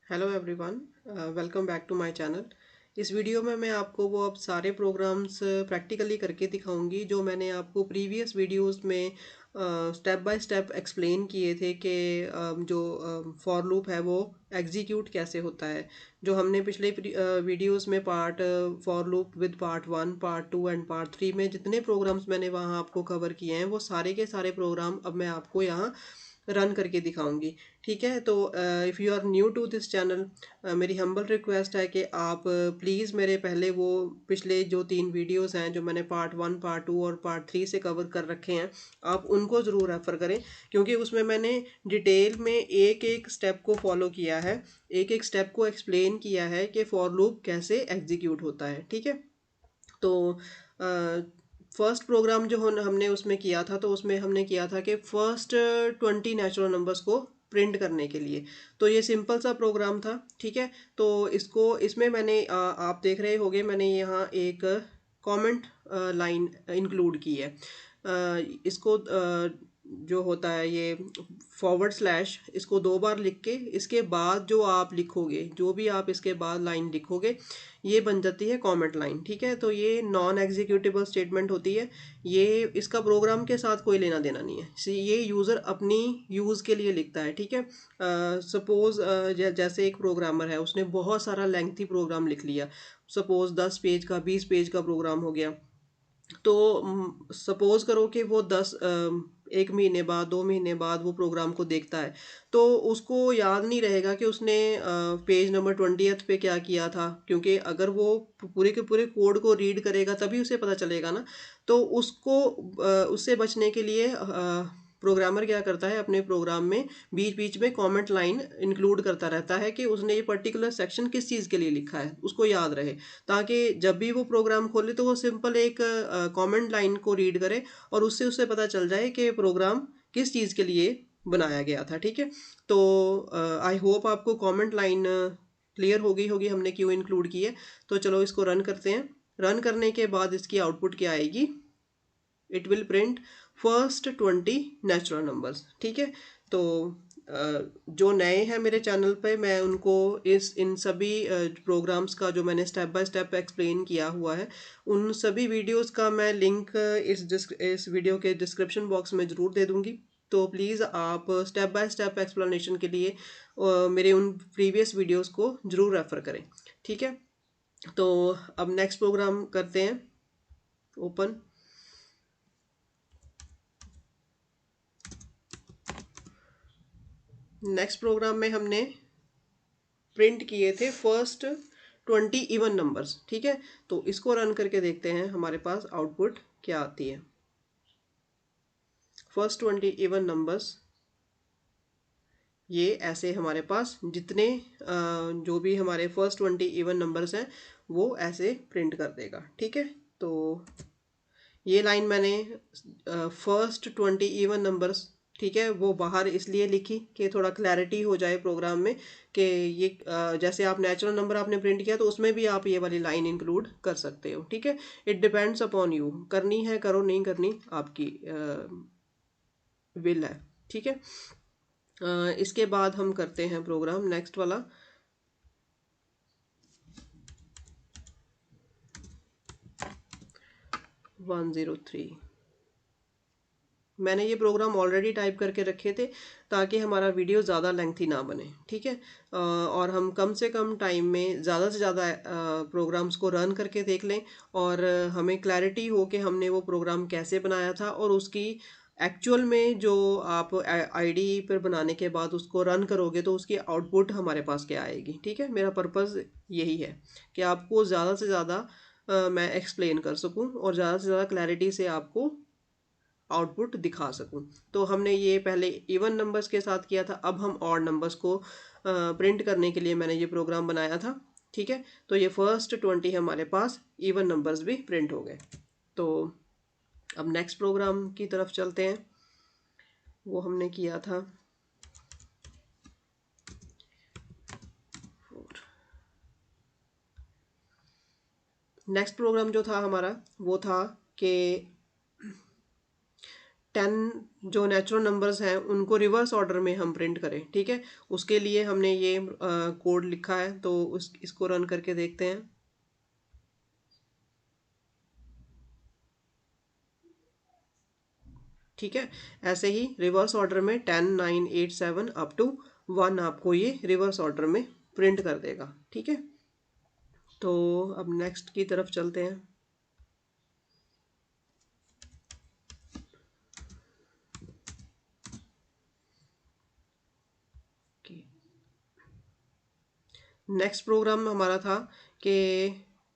Hello everyone, welcome back to my channel. इस video में मैं आपको वो अब सारे प्रोग्राम्स प्रैक्टिकली करके दिखाऊंगी जो मैंने आपको प्रीवियस वीडियोस में स्टेप बाय स्टेप एक्सप्लेन किए थे कि जो फॉर लूप है वो एग्जीक्यूट कैसे होता है। जो हमने पिछले वीडियोस में part for loop with part 1, part 2 and part 3 में जितने प्रोग्राम्स मैंने वहाँ आपको कवर किए हैं वो सारे के सारे प्रोग्राम अब मैं आपको यहाँ रन करके दिखाऊंगी। ठीक है, तो if you are new to this channel, मेरी हम्बल रिक्वेस्ट है कि आप प्लीज़ मेरे पहले वो पिछले जो 3 वीडियोस हैं जो मैंने पार्ट 1, पार्ट 2 और पार्ट 3 से कवर कर रखे हैं, आप उनको ज़रूर रेफ़र करें, क्योंकि उसमें मैंने डिटेल में एक एक स्टेप को फॉलो किया है, एक एक स्टेप को एक्सप्लेन किया है कि फॉर लूप कैसे एग्जीक्यूट होता है। ठीक है, तो फर्स्ट प्रोग्राम जो हमने उसमें किया था, तो उसमें हमने किया था कि फर्स्ट 20 नेचुरल नंबर्स को प्रिंट करने के लिए। तो ये सिंपल सा प्रोग्राम था। ठीक है, तो इसमें मैंने आप देख रहे होंगे मैंने यहाँ एक कमेंट लाइन इंक्लूड की है। इसको जो होता है ये फॉरवर्ड स्लैश, इसको 2 बार लिख के इसके बाद जो आप लिखोगे, जो भी आप इसके बाद लाइन लिखोगे, ये बन जाती है कमेंट लाइन। ठीक है, तो ये नॉन एग्जीक्यूटिबल स्टेटमेंट होती है। ये इसका प्रोग्राम के साथ कोई लेना देना नहीं है, ये यूज़र अपनी यूज़ के लिए लिखता है। ठीक है, सपोज़ जैसे एक प्रोग्रामर है, उसने बहुत सारा लेंथी प्रोग्राम लिख लिया, सपोज़ 10 पेज का, 20 पेज का प्रोग्राम हो गया। तो सपोज करो कि वो 1 महीने बाद, 2 महीने बाद वो प्रोग्राम को देखता है, तो उसको याद नहीं रहेगा कि उसने पेज नंबर 20th पे क्या किया था, क्योंकि अगर वो पूरे के पूरे कोड को रीड करेगा तभी उसे पता चलेगा ना। तो उससे बचने के लिए प्रोग्रामर क्या करता है, अपने प्रोग्राम में बीच बीच में कमेंट लाइन इंक्लूड करता रहता है कि उसने ये पर्टिकुलर सेक्शन किस चीज़ के लिए लिखा है, उसको याद रहे, ताकि जब भी वो प्रोग्राम खोले तो वो सिंपल एक कमेंट लाइन को रीड करे और उससे उसे पता चल जाए कि प्रोग्राम किस चीज़ के लिए बनाया गया था। ठीक है, तो आई होप आपको कमेंट लाइन क्लियर हो गई होगी हमने क्यों इंक्लूड की है। तो चलो इसको रन करते हैं। रन करने के बाद इसकी आउटपुट क्या आएगी, it will print first 20 natural numbers. ठीक है, तो जो नए हैं मेरे चैनल पे, मैं उनको इन सभी प्रोग्राम्स का जो मैंने स्टेप बाय स्टेप एक्सप्लेन किया हुआ है, उन सभी वीडियोस का मैं लिंक इस वीडियो के डिस्क्रिप्शन बॉक्स में ज़रूर दे दूँगी। तो प्लीज़ आप स्टेप बाय स्टेप एक्सप्लेनेशन के लिए मेरे उन प्रीवियस वीडियोस को ज़रूर रेफ़र करें। ठीक है, तो अब नेक्स्ट प्रोग्राम करते हैं ओपन। नेक्स्ट प्रोग्राम में हमने प्रिंट किए थे फर्स्ट 20 इवन नंबर्स। ठीक है, तो इसको रन करके देखते हैं हमारे पास आउटपुट क्या आती है। फर्स्ट 20 इवन नंबर्स, ये ऐसे हमारे पास जितने जो भी हमारे फर्स्ट 20 इवन नंबर्स हैं वो ऐसे प्रिंट कर देगा। ठीक है, तो ये लाइन मैंने फर्स्ट 20 इवन नंबर्स, ठीक है, वो बाहर इसलिए लिखी कि थोड़ा क्लैरिटी हो जाए प्रोग्राम में कि ये जैसे आप नेचुरल नंबर आपने प्रिंट किया तो उसमें भी आप ये वाली लाइन इंक्लूड कर सकते हो। ठीक है, इट डिपेंड्स अपॉन यू, करनी है करो, नहीं करनी आपकी विल है। ठीक है, इसके बाद हम करते हैं प्रोग्राम नेक्स्ट वाला। 103, मैंने ये प्रोग्राम ऑलरेडी टाइप करके रखे थे ताकि हमारा वीडियो ज़्यादा लेंथी ना बने। ठीक है, और हम कम से कम टाइम में ज़्यादा से ज़्यादा प्रोग्राम्स को रन करके देख लें और हमें क्लैरिटी हो कि हमने वो प्रोग्राम कैसे बनाया था और उसकी एक्चुअल में जो आप आईडी पर बनाने के बाद उसको रन करोगे तो उसकी आउटपुट हमारे पास क्या आएगी। ठीक है, मेरा पर्पज़ यही है कि आपको ज़्यादा से ज़्यादा मैं एक्सप्लेन कर सकूं और ज़्यादा से ज़्यादा क्लैरिटी से आपको आउटपुट दिखा सकूं। तो हमने ये पहले इवन नंबर्स के साथ किया था, अब हम ऑड नंबर्स को प्रिंट करने के लिए मैंने ये प्रोग्राम बनाया था। ठीक है, तो ये फर्स्ट 20 हमारे पास इवन नंबर्स भी प्रिंट हो गए। तो अब नेक्स्ट प्रोग्राम की तरफ चलते हैं, वो हमने किया था नेक्स्ट प्रोग्राम जो था हमारा वो था कि 10 जो नेचुरल नंबर्स हैं उनको रिवर्स ऑर्डर में हम प्रिंट करें, ठीक है। उसके लिए हमने ये कोड लिखा है, तो इसको रन करके देखते हैं। ठीक है, ऐसे ही रिवर्स ऑर्डर में 10, 9, 8, 7 अप टू 1 आपको ये रिवर्स ऑर्डर में प्रिंट कर देगा, ठीक है। तो अब नेक्स्ट की तरफ चलते हैं। नेक्स्ट प्रोग्राम हमारा था कि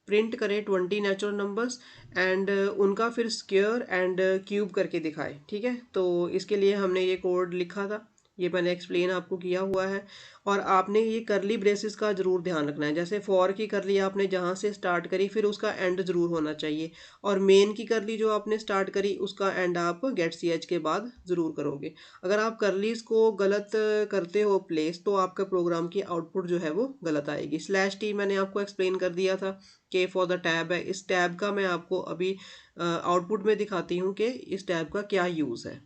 प्रिंट करें 20 नेचुरल नंबर्स एंड उनका फिर स्क्वायर एंड क्यूब करके दिखाए, ठीक है। तो इसके लिए हमने ये कोड लिखा था, ये मैंने एक्सप्लेन आपको किया हुआ है। और आपने ये करली ब्रेसेस का ज़रूर ध्यान रखना है। जैसे फॉर की करली आपने जहाँ से स्टार्ट करी फिर उसका एंड ज़रूर होना चाहिए, और मेन की करली जो आपने स्टार्ट करी उसका एंड आप गेट सी एच के बाद ज़रूर करोगे। अगर आप करलीज को गलत करते हो प्लेस, तो आपका प्रोग्राम की आउटपुट जो है वो गलत आएगी। स्लैश टी मैंने आपको एक्सप्लेन कर दिया था कि फॉर द टैब है। इस टैब का मैं आपको अभी आउटपुट में दिखाती हूँ कि इस टैब का क्या यूज़ है।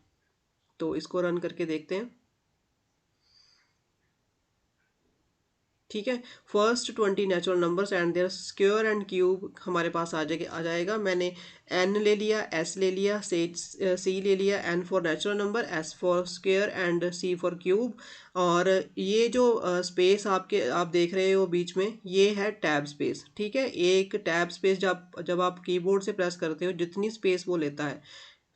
तो इसको रन करके देखते हैं। ठीक है, first 20 natural numbers and their square and cube हमारे पास आ जाएगा। मैंने एन ले लिया, एस ले लिया, सी ले लिया, N for natural number, S for square and C for cube. और ये जो स्पेस आप देख रहे हो बीच में, ये है टैब स्पेस, ठीक है। एक टैब स्पेस जब आप कीबोर्ड से प्रेस करते हो जितनी स्पेस वो लेता है,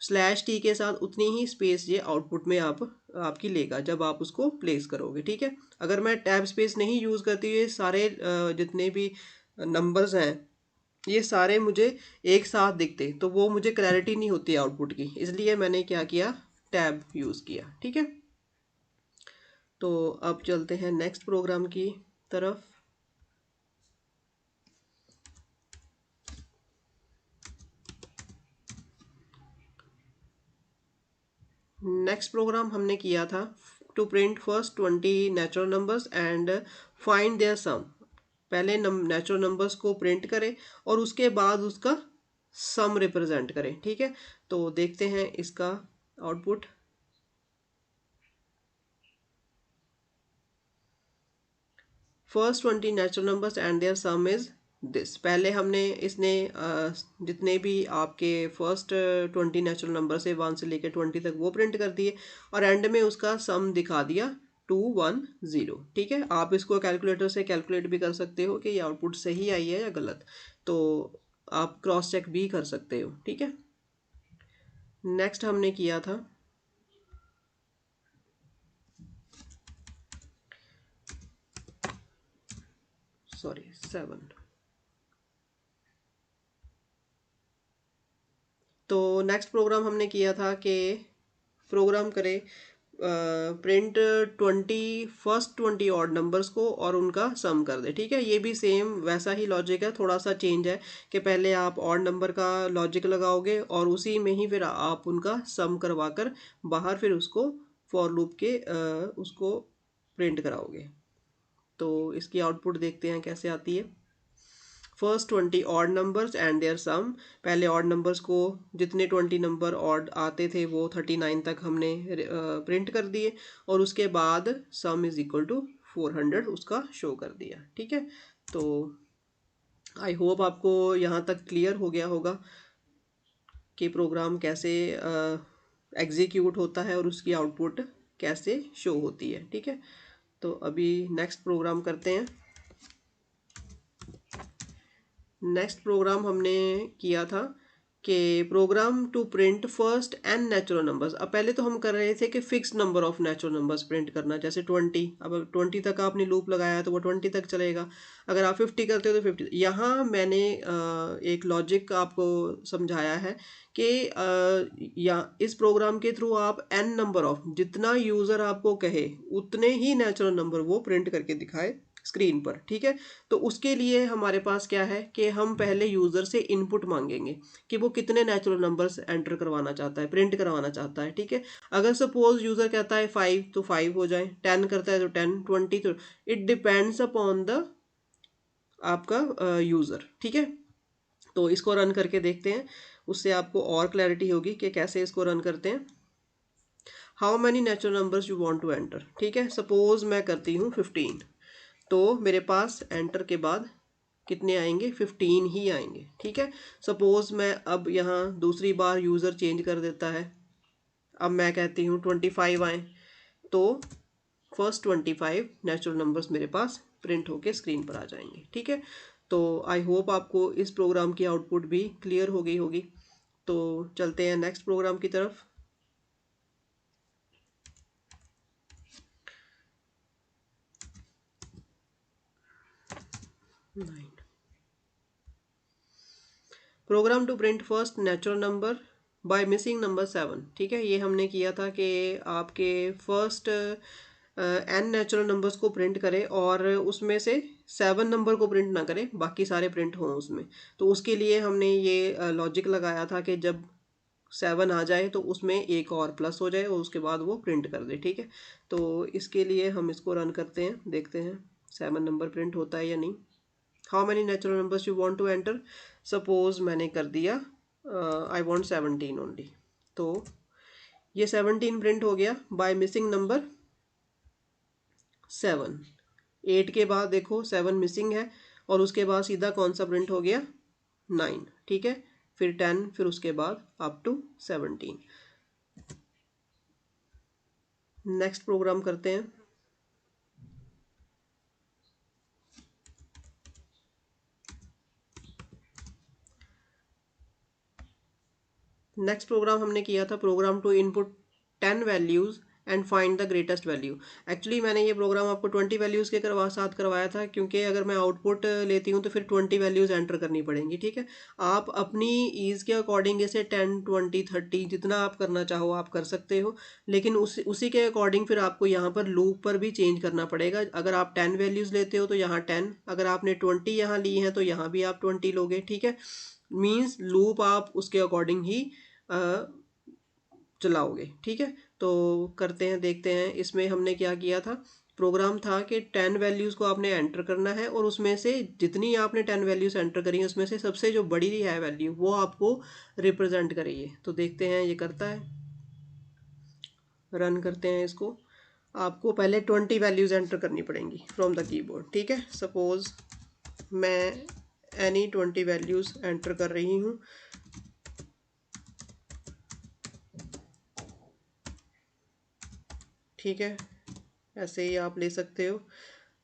स्लैश टी के साथ उतनी ही स्पेस ये आउटपुट में आपकी लेगा जब आप उसको प्लेस करोगे, ठीक है। अगर मैं टैब स्पेस नहीं यूज़ करती, ये सारे जितने भी नंबर्स हैं ये सारे मुझे एक साथ दिखते, तो वो मुझे क्लैरिटी नहीं होती आउटपुट की, इसलिए मैंने क्या किया, टैब यूज़ किया, ठीक है। तो अब चलते हैं नेक्स्ट प्रोग्राम की तरफ। नेक्स्ट प्रोग्राम हमने किया था to print first 20 natural numbers and find their sum. पहले नेचुरल नंबर्स को प्रिंट करें और उसके बाद उसका सम रिप्रेजेंट करें, ठीक है। तो देखते हैं इसका output. First 20 natural numbers and their sum is this. पहले हमने इसने जितने भी आपके फर्स्ट 20 नेचुरल नंबर से 1 से लेकर 20 तक वो प्रिंट कर दिए, और एंड में उसका सम दिखा दिया 210, ठीक है। आप इसको कैलकुलेटर से कैलकुलेट भी कर सकते हो कि ये आउटपुट सही आई है या गलत, तो आप क्रॉस चेक भी कर सकते हो, ठीक है। नेक्स्ट हमने किया था सॉरी 7। तो नेक्स्ट प्रोग्राम हमने किया था कि प्रोग्राम करें प्रिंट 20 फर्स्ट 20 ऑड नंबर्स को और उनका सम कर दे, ठीक है। ये भी सेम वैसा ही लॉजिक है, थोड़ा सा चेंज है कि पहले आप ऑड नंबर का लॉजिक लगाओगे और उसी में ही फिर आप उनका सम करवा कर बाहर फिर उसको फॉर लूप के उसको प्रिंट कराओगे। तो इसकी आउटपुट देखते हैं कैसे आती है। First 20 odd numbers and their sum. पहले ऑड नंबर्स को जितने 20 नंबर ऑड आते थे वो 39 तक हमने प्रिंट कर दिए, और उसके बाद सम इज इक्वल टू 400 उसका शो कर दिया, ठीक है। तो आई होप आपको यहाँ तक क्लियर हो गया होगा कि प्रोग्राम कैसे एग्जीक्यूट होता है और उसकी आउटपुट कैसे शो होती है, ठीक है। तो अभी नेक्स्ट प्रोग्राम करते हैं। नेक्स्ट प्रोग्राम हमने किया था कि program to print first N natural numbers. अब पहले तो हम कर रहे थे कि fix number of natural numbers print करना, जैसे 20। अब 20 तक आपने लूप लगाया है तो वो 20 तक चलेगा। अगर आप 50 करते हो तो 50। यहाँ मैंने एक लॉजिक आपको समझाया है कि या इस प्रोग्राम के थ्रू आप एन नंबर ऑफ, जितना यूज़र आपको कहे उतने ही नेचुरल नंबर वो प्रिंट करके दिखाए स्क्रीन पर, ठीक है। तो उसके लिए हमारे पास क्या है कि हम पहले यूज़र से इनपुट मांगेंगे कि वो कितने नेचुरल नंबर्स एंटर करवाना चाहता है, प्रिंट करवाना चाहता है, ठीक है। अगर सपोज यूज़र कहता है 5 तो 5 हो जाए, 10 करता है तो 10, 20 तो इट डिपेंड्स अपॉन द आपका यूज़र, ठीक है। तो इसको रन करके देखते हैं, उससे आपको और क्लैरिटी होगी कि कैसे इसको रन करते हैं। How many natural numbers you want to enter, ठीक है। सपोज मैं करती हूँ 15, तो मेरे पास एंटर के बाद कितने आएंगे, 15 ही आएंगे, ठीक है। सपोज मैं अब यहाँ दूसरी बार यूज़र चेंज कर देता है, अब मैं कहती हूँ 25 आए, तो फर्स्ट 25 नेचुरल नंबर्स मेरे पास प्रिंट होके स्क्रीन पर आ जाएंगे, ठीक है। तो आई होप आपको इस प्रोग्राम की आउटपुट भी क्लियर हो गई होगी। तो चलते हैं नेक्स्ट प्रोग्राम की तरफ। 9 program to print first natural number by missing number 7, ठीक है। ये हमने किया था कि आपके फर्स्ट एन नेचुरल नंबर्स को प्रिंट करें और उसमें से 7 नंबर को प्रिंट ना करें, बाकी सारे प्रिंट हों उसमें। तो उसके लिए हमने ये लॉजिक लगाया था कि जब 7 आ जाए तो उसमें एक और प्लस हो जाए और उसके बाद वो प्रिंट कर दे, ठीक है। तो इसके लिए हम इसको रन करते हैं, देखते हैं 7 नंबर प्रिंट होता है या नहीं। How many natural numbers you want to enter, suppose मैंने कर दिया आई वांट 17 ओनली, तो ये 17 प्रिंट हो गया बाय मिसिंग नंबर 7। 8 के बाद देखो 7 मिसिंग है और उसके बाद सीधा कौन सा प्रिंट हो गया, 9, ठीक है। फिर 10, फिर उसके बाद अप टू 17। नेक्स्ट प्रोग्राम करते हैं। नेक्स्ट प्रोग्राम हमने किया था program to input 10 values and find the greatest value. Actually मैंने ये प्रोग्राम आपको 20 वैल्यूज़ के साथ करवाया था, क्योंकि अगर मैं आउटपुट लेती हूँ तो फिर 20 वैल्यूज़ एंटर करनी पड़ेंगी, ठीक है। आप अपनी ईज़ के अकॉर्डिंग इसे 10, 20, 30 जितना आप करना चाहो आप कर सकते हो, लेकिन उसी के अकॉर्डिंग फिर आपको यहाँ पर लूप पर भी चेंज करना पड़ेगा। अगर आप 10 वैल्यूज़ लेते हो तो यहाँ 10, अगर आपने 20 यहाँ ली हैं तो यहाँ भी आप 20 लोगे, ठीक है। मीन्स लूप आप उसके अकॉर्डिंग ही चलाओगे, ठीक है। तो करते हैं, देखते हैं इसमें हमने क्या किया था। प्रोग्राम था कि 10 वैल्यूज़ को आपने एंटर करना है और उसमें से जितनी आपने 10 वैल्यूज़ एंटर करी हैं उसमें से सबसे जो बड़ी है वैल्यू वो आपको रिप्रेजेंट करिए। तो देखते हैं ये करता है, रन करते हैं इसको। आपको पहले 20 वैल्यूज़ एंटर करनी पड़ेंगी फ्रॉम द कीबोर्ड, ठीक है। सपोज़ मैं एनी 20 वैल्यूज़ एंटर कर रही हूँ, ठीक है। ऐसे ही आप ले सकते हो।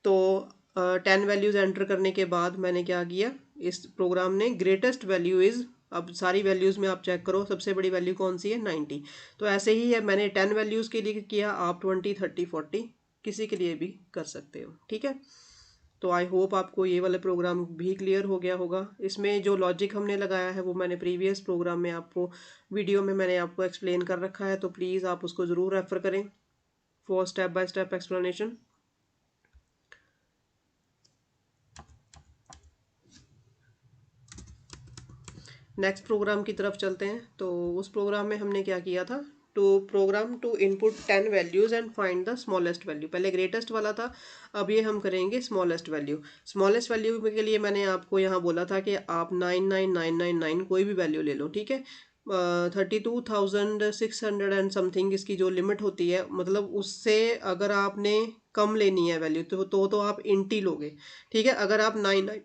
तो 10 वैल्यूज़ एंटर करने के बाद मैंने क्या किया, इस प्रोग्राम ने ग्रेटेस्ट वैल्यू इज़, अब सारी वैल्यूज़ में आप चेक करो सबसे बड़ी वैल्यू कौन सी है, 90। तो ऐसे ही है, मैंने 10 वैल्यूज़ के लिए किया, आप 20, 30, 40 किसी के लिए भी कर सकते हो, ठीक है। तो आई होप आपको ये वाला प्रोग्राम भी क्लियर हो गया होगा। इसमें जो लॉजिक हमने लगाया है वो मैंने प्रीवियस प्रोग्राम में आपको वीडियो में मैंने आपको एक्सप्लेन कर रखा है, तो प्लीज़ आप उसको ज़रूर रेफ़र करें for step by step explanation. Next program की तरफ चलते हैं। तो उस प्रोग्राम में हमने क्या किया था, program to input 10 values and find the smallest value. पहले ग्रेटेस्ट वाला था, अब ये हम करेंगे स्मॉलेस्ट वैल्यू। स्मॉलेस्ट वैल्यू के लिए मैंने आपको यहाँ बोला था कि आप 99999 कोई भी वैल्यू ले लो, ठीक है। 32,600 एंड समथिंग इसकी जो लिमिट होती है, मतलब उससे अगर आपने कम लेनी है वैल्यू तो आप इंटी लोगे, ठीक है। अगर आप 9,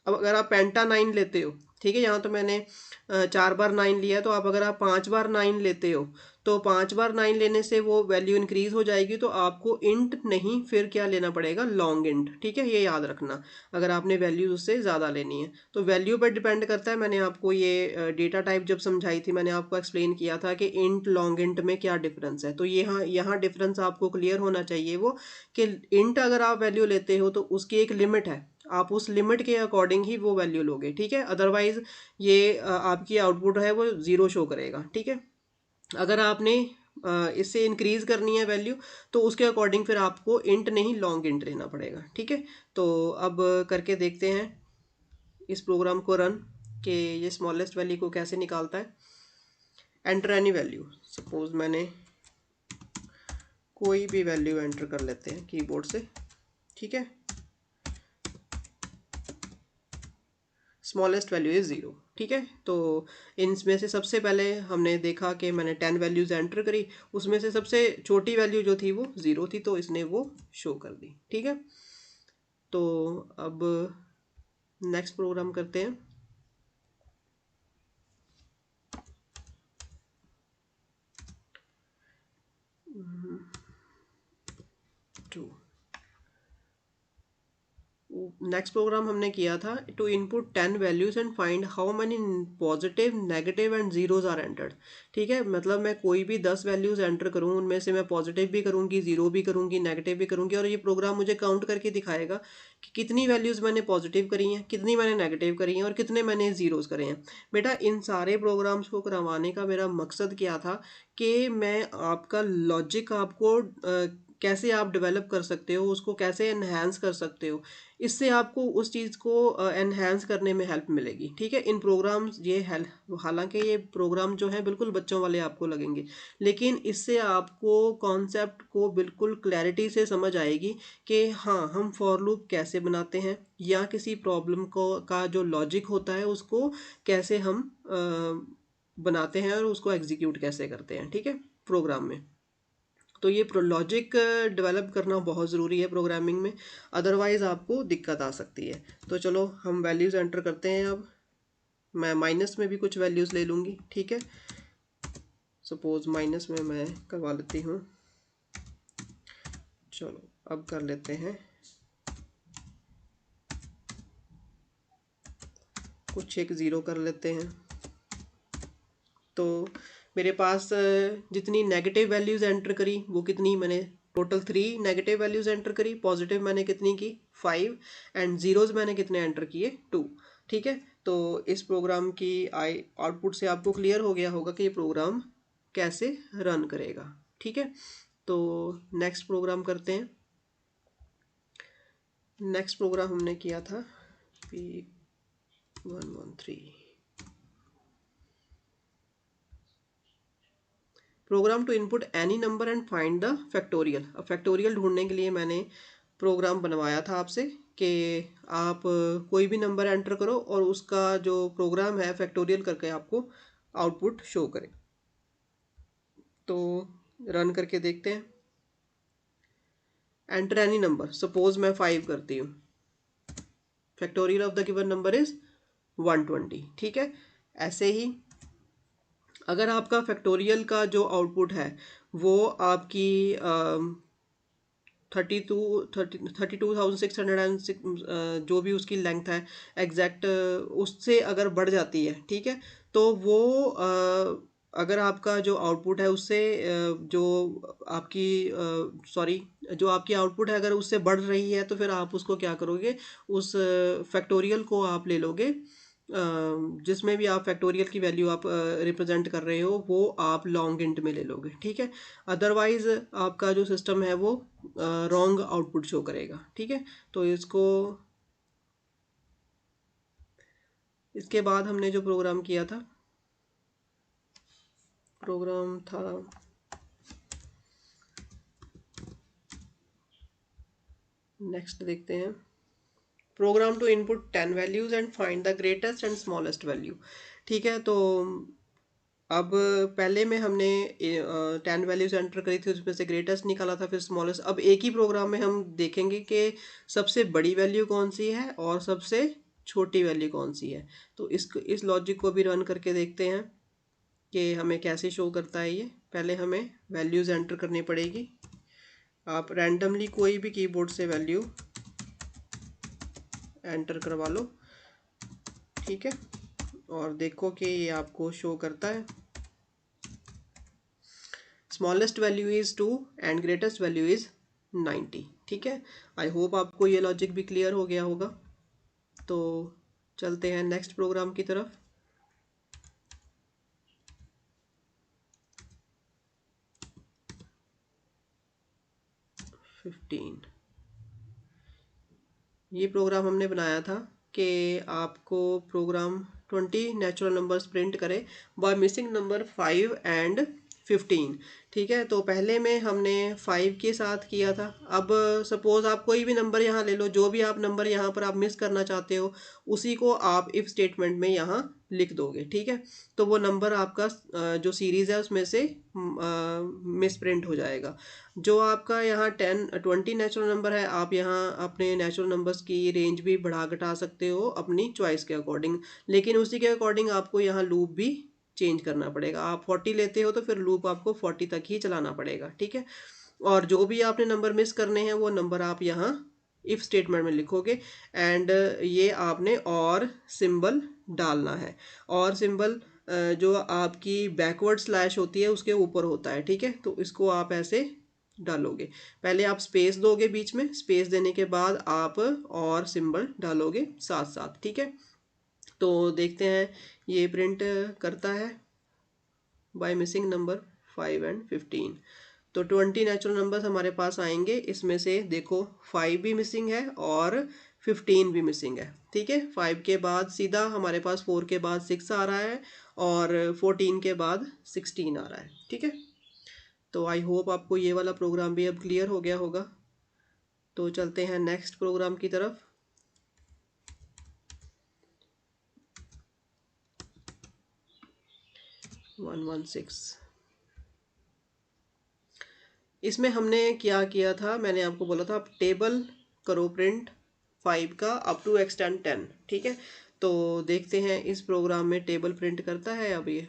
अब अगर आप पेंटा 9 लेते हो, ठीक है, यहाँ तो मैंने 4 बार 9 लिया है, तो आप अगर आप 5 बार 9 लेते हो तो 5 बार 9 लेने से वो वैल्यू इंक्रीज हो जाएगी, तो आपको इंट नहीं फिर क्या लेना पड़ेगा, लॉन्ग इंट, ठीक है। ये याद रखना अगर आपने वैल्यूज उससे ज़्यादा लेनी है तो वैल्यू पर डिपेंड करता है। मैंने आपको ये डेटा टाइप जब समझाई थी मैंने आपको एक्सप्लेन किया था कि इंट लॉन्ग इंट में क्या डिफरेंस है। तो यहाँ डिफरेंस आपको क्लियर होना चाहिए वो कि इंट अगर आप वैल्यू लेते हो तो उसकी एक लिमिट है, आप उस लिमिट के अकॉर्डिंग ही वो वैल्यू लोगे, ठीक है। अदरवाइज ये आपकी आउटपुट है वो ज़ीरो शो करेगा, ठीक है। अगर आपने इससे इंक्रीज करनी है वैल्यू तो उसके अकॉर्डिंग फिर आपको इंट नहीं लॉन्ग इंट लेना पड़ेगा, ठीक है। तो अब करके देखते हैं इस प्रोग्राम को रन कि ये स्मॉलेस्ट वैल्यू को कैसे निकालता है। एंटर एनी वैल्यू, सपोज मैंने कोई भी वैल्यू एंटर कर लेते हैं कीबोर्ड से, ठीक है। स्मॉलेस्ट वैल्यू इज 0, ठीक है। तो इनमें से सबसे पहले हमने देखा कि मैंने 10 वैल्यूज़ एंटर करी, उसमें से सबसे छोटी वैल्यू जो थी वो 0 थी, तो इसने वो शो कर दी। ठीक है। तो अब नेक्स्ट प्रोग्राम करते हैं। टू नेक्स्ट प्रोग्राम हमने किया था to input 10 values and find how many positive negative and zeros are entered. ठीक है, मतलब मैं कोई भी 10 वैल्यूज एंटर करूँ, उनमें से मैं पॉजिटिव भी करूँगी, जीरो भी करूँगी, नेगेटिव भी करूँगी, और ये प्रोग्राम मुझे काउंट करके दिखाएगा कि कितनी वैल्यूज मैंने पॉजिटिव करी हैं, कितनी मैंने नेगेटिव करी हैं, और कितने मैंने जीरोज करे हैं। बेटा इन सारे प्रोग्राम्स को करवाने का मेरा मकसद क्या था कि मैं आपका लॉजिक आपको कैसे आप डेवलप कर सकते हो, उसको कैसे एनहेंस कर सकते हो, इससे आपको उस चीज़ को एनहेंस करने में हेल्प मिलेगी। ठीक है, इन प्रोग्राम्स ये हेल्प, हालांकि ये प्रोग्राम जो है बिल्कुल बच्चों वाले आपको लगेंगे, लेकिन इससे आपको कॉन्सेप्ट को बिल्कुल क्लैरिटी से समझ आएगी कि हाँ हम फॉर लूप कैसे बनाते हैं, या किसी प्रॉब्लम को का जो लॉजिक होता है उसको कैसे हम बनाते हैं और उसको एग्जीक्यूट कैसे करते हैं। ठीक है, प्रोग्राम में। तो ये लॉजिक डेवलप करना बहुत ज़रूरी है प्रोग्रामिंग में, अदरवाइज़ आपको दिक्कत आ सकती है। तो चलो हम वैल्यूज़ एंटर करते हैं। अब मैं माइनस में भी कुछ वैल्यूज़ ले लूँगी। ठीक है, सपोज़ माइनस में मैं करवा लेती हूँ। चलो अब कर लेते हैं कुछ, एक ज़ीरो कर लेते हैं। तो मेरे पास जितनी नेगेटिव वैल्यूज़ एंटर करी वो कितनी, मैंने टोटल 3 नेगेटिव वैल्यूज़ एंटर करी, पॉजिटिव मैंने कितनी की 5, एंड ज़ीरोज़ मैंने कितने एंटर किए 2। ठीक है, तो इस प्रोग्राम की आउटपुट से आपको क्लियर हो गया होगा कि ये प्रोग्राम कैसे रन करेगा। ठीक है, तो नेक्स्ट प्रोग्राम करते हैं। नेक्स्ट प्रोग्राम हमने किया था P113 program to input any number and find the factorial. अब फैक्टोरियल ढूंढने के लिए मैंने प्रोग्राम बनवाया था आपसे कि आप कोई भी नंबर एंटर करो और उसका जो प्रोग्राम है फैक्टोरियल करके आपको आउटपुट शो करे। तो रन करके देखते हैं। एंटर एनी नंबर, सपोज मैं 5 करती हूँ, factorial of the given number is 120। ठीक है, ऐसे ही अगर आपका फैक्टोरियल का जो आउटपुट है वो आपकी 32,600 जो भी उसकी लेंथ है एग्जैक्ट, उससे अगर बढ़ जाती है, ठीक है, तो वो अगर आपका जो आउटपुट है उससे जो आपकी सॉरी जो आपकी आउटपुट है अगर उससे बढ़ रही है, तो फिर आप उसको क्या करोगे, उस फैक्टोरियल को आप ले लोगे, जिसमें भी आप फैक्टोरियल की वैल्यू आप रिप्रेजेंट कर रहे हो वो आप लॉन्ग इंट में ले लोगे। ठीक है, अदरवाइज आपका जो सिस्टम है वो रॉन्ग आउटपुट शो करेगा। ठीक है, तो इसके बाद हमने जो प्रोग्राम किया था, प्रोग्राम था नेक्स्ट देखते हैं, program to input 10 values and find the greatest and smallest value. ठीक है, तो अब पहले में हमने 10 वैल्यूज एंटर करी थी, उसमें से ग्रेटेस्ट निकाला था, फिर स्मॉलेस्ट। अब एक ही प्रोग्राम में हम देखेंगे कि सबसे बड़ी वैल्यू कौन सी है और सबसे छोटी वैल्यू कौन सी है। तो इस लॉजिक को भी रन करके देखते हैं कि हमें कैसे शो करता है ये। पहले हमें वैल्यूज़ एंटर करनी पड़ेगी। आप रैंडमली कोई भी कीबोर्ड से वैल्यू एंटर करवा लो। ठीक है, और देखो कि ये आपको शो करता है। Smallest value is 2 and greatest value is 90। ठीक है, आई होप आपको ये लॉजिक भी क्लियर हो गया होगा। तो चलते हैं नेक्स्ट प्रोग्राम की तरफ। ये प्रोग्राम हमने बनाया था कि आपको प्रोग्राम 20 नेचुरल नंबर्स प्रिंट करे बाय मिसिंग नंबर 5 एंड 15। ठीक है, तो पहले में हमने 5 के साथ किया था। अब सपोज़ आप कोई भी नंबर यहाँ ले लो, जो भी आप नंबर यहाँ पर आप मिस करना चाहते हो उसी को आप इफ़ स्टेटमेंट में यहाँ लिख दोगे। ठीक है, तो वो नंबर आपका जो सीरीज़ है उसमें से मिस प्रिंट हो जाएगा। जो आपका यहाँ 20 नेचुरल नंबर है, आप यहाँ अपने नेचुरल नंबर्स की रेंज भी बढ़ा घटा सकते हो अपनी चॉइस के अकॉर्डिंग, लेकिन उसी के अकॉर्डिंग आपको यहाँ लूप भी चेंज करना पड़ेगा। आप 40 लेते हो तो फिर लूप आपको 40 तक ही चलाना पड़ेगा। ठीक है, और जो भी आपने नंबर मिस करने हैं वो नंबर आप यहाँ इफ़ स्टेटमेंट में लिखोगे। एंड ये आपने और सिंबल डालना है। और सिंबल जो आपकी बैकवर्ड स्लैश होती है उसके ऊपर होता है। ठीक है, तो इसको आप ऐसे डालोगे। पहले आप स्पेस दोगे बीच में, स्पेस देने के बाद आप और सिंबल डालोगे साथ साथ। ठीक है, तो देखते हैं ये प्रिंट करता है बाय मिसिंग नंबर 5 एंड 15। तो 20 नेचुरल नंबर्स हमारे पास आएंगे, इसमें से देखो 5 भी मिसिंग है और 15 भी मिसिंग है। ठीक है, 5 के बाद सीधा हमारे पास 4 के बाद 6 आ रहा है और 14 के बाद 16 आ रहा है। ठीक है, तो आई होप आपको ये वाला प्रोग्राम भी अब क्लियर हो गया होगा। तो चलते हैं नेक्स्ट प्रोग्राम की तरफ। 116। इसमें हमने क्या किया था, मैंने आपको बोला था आप टेबल करो प्रिंट 5 का अप टू एक्सटेंड 10। ठीक है, तो देखते हैं इस प्रोग्राम में टेबल प्रिंट करता है। अब ये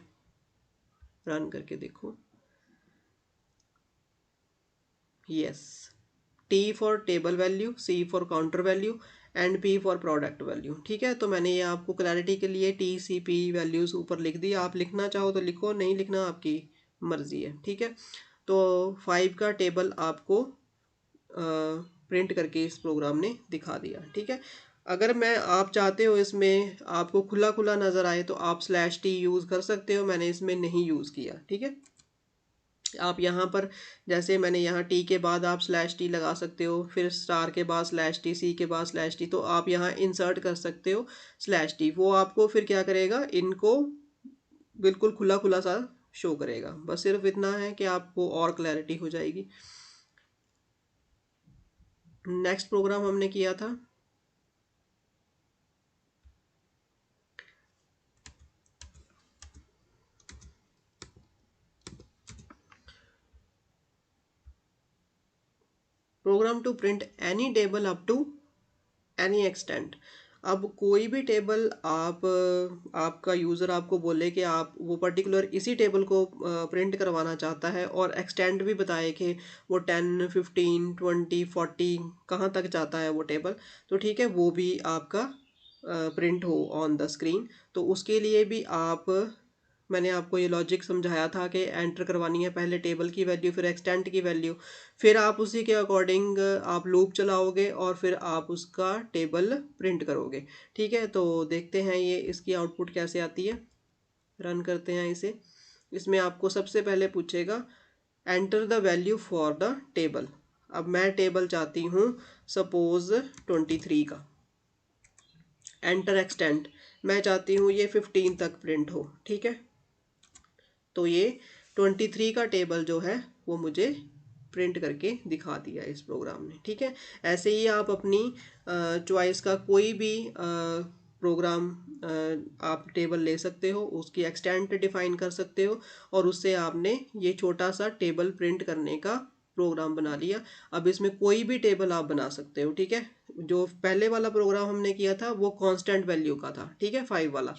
रन करके देखो। Yes, T for table value, C for counter value and P for product value. ठीक है, तो मैंने ये आपको क्लैरिटी के लिए टी सी पी वैल्यूज़ ऊपर लिख दी। आप लिखना चाहो तो लिखो, नहीं लिखना आपकी मर्जी है। ठीक है, तो 5 का टेबल आपको प्रिंट करके इस प्रोग्राम ने दिखा दिया। ठीक है, अगर मैं आप चाहते हो इसमें आपको खुला खुला नज़र आए तो आप /t यूज़ कर सकते हो। मैंने इसमें नहीं यूज़ किया। ठीक है, आप यहाँ पर जैसे मैंने यहाँ टी के बाद आप /t लगा सकते हो, फिर स्टार के बाद /t, सी के बाद /t, तो आप यहाँ इंसर्ट कर सकते हो /t। वो आपको फिर क्या करेगा, इनको बिल्कुल खुला खुला सा शो करेगा। बस सिर्फ इतना है कि आपको और क्लैरिटी हो जाएगी। नेक्स्ट प्रोग्राम हमने किया था program to print any table up to any extent. अब कोई भी टेबल आपका यूज़र आपको बोले कि आप वो पर्टिकुलर इसी टेबल को प्रिंट करवाना चाहता है और एक्सटेंट भी बताए कि वो 10, 15, 20, 40 कहाँ तक जाता है वो टेबल, तो ठीक है वो भी आपका प्रिंट हो ऑन द स्क्रीन। तो उसके लिए भी मैंने आपको ये लॉजिक समझाया था कि एंटर करवानी है पहले टेबल की वैल्यू, फिर एक्सटेंट की वैल्यू, फिर आप उसी के अकॉर्डिंग आप लूप चलाओगे और फिर आप उसका टेबल प्रिंट करोगे। ठीक है, तो देखते हैं ये इसकी आउटपुट कैसे आती है। रन करते हैं इसे। इसमें आपको सबसे पहले पूछेगा enter the value for the table. अब मैं टेबल चाहती हूँ सपोज 23 का। एंटर एक्सटेंट, मैं चाहती हूँ ये 15 तक प्रिंट हो। ठीक है, तो ये 23 का टेबल जो है वो मुझे प्रिंट करके दिखा दिया इस प्रोग्राम ने। ठीक है, ऐसे ही आप अपनी चॉइस का कोई भी प्रोग्राम आप टेबल ले सकते हो, उसकी एक्सटेंट डिफाइन कर सकते हो और उससे आपने ये छोटा सा टेबल प्रिंट करने का प्रोग्राम बना लिया। अब इसमें कोई भी टेबल आप बना सकते हो। ठीक है, जो पहले वाला प्रोग्राम हमने किया था वो कांस्टेंट वैल्यू का था। ठीक है, 5 वाला,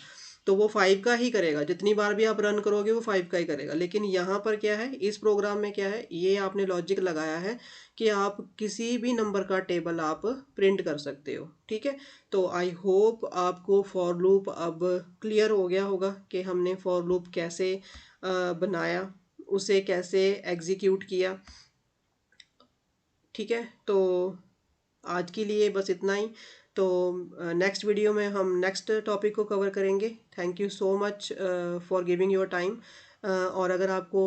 तो वो 5 का ही करेगा, जितनी बार भी आप रन करोगे वो 5 का ही करेगा। लेकिन यहाँ पर क्या है, इस प्रोग्राम में क्या है, ये आपने लॉजिक लगाया है कि आप किसी भी नंबर का टेबल आप प्रिंट कर सकते हो। ठीक है, तो आई होप आपको फॉर लूप अब क्लियर हो गया होगा कि हमने फॉर लूप कैसे बनाया, उसे कैसे एग्जीक्यूट किया। ठीक है, तो आज के लिए बस इतना ही। तो नेक्स्ट वीडियो में हम नेक्स्ट टॉपिक को कवर करेंगे। Thank you so much for giving your time. और अगर आपको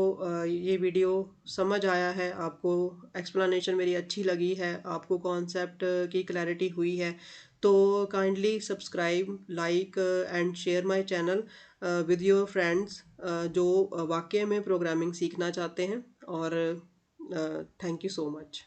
ये वीडियो समझ आया है, आपको एक्सप्लेनेशन मेरी अच्छी लगी है, आपको कॉन्सेप्ट की क्लैरिटी हुई है, तो kindly subscribe, like and share my channel with your friends जो वाकई में प्रोग्रामिंग सीखना चाहते हैं। और थैंक यू सो मच।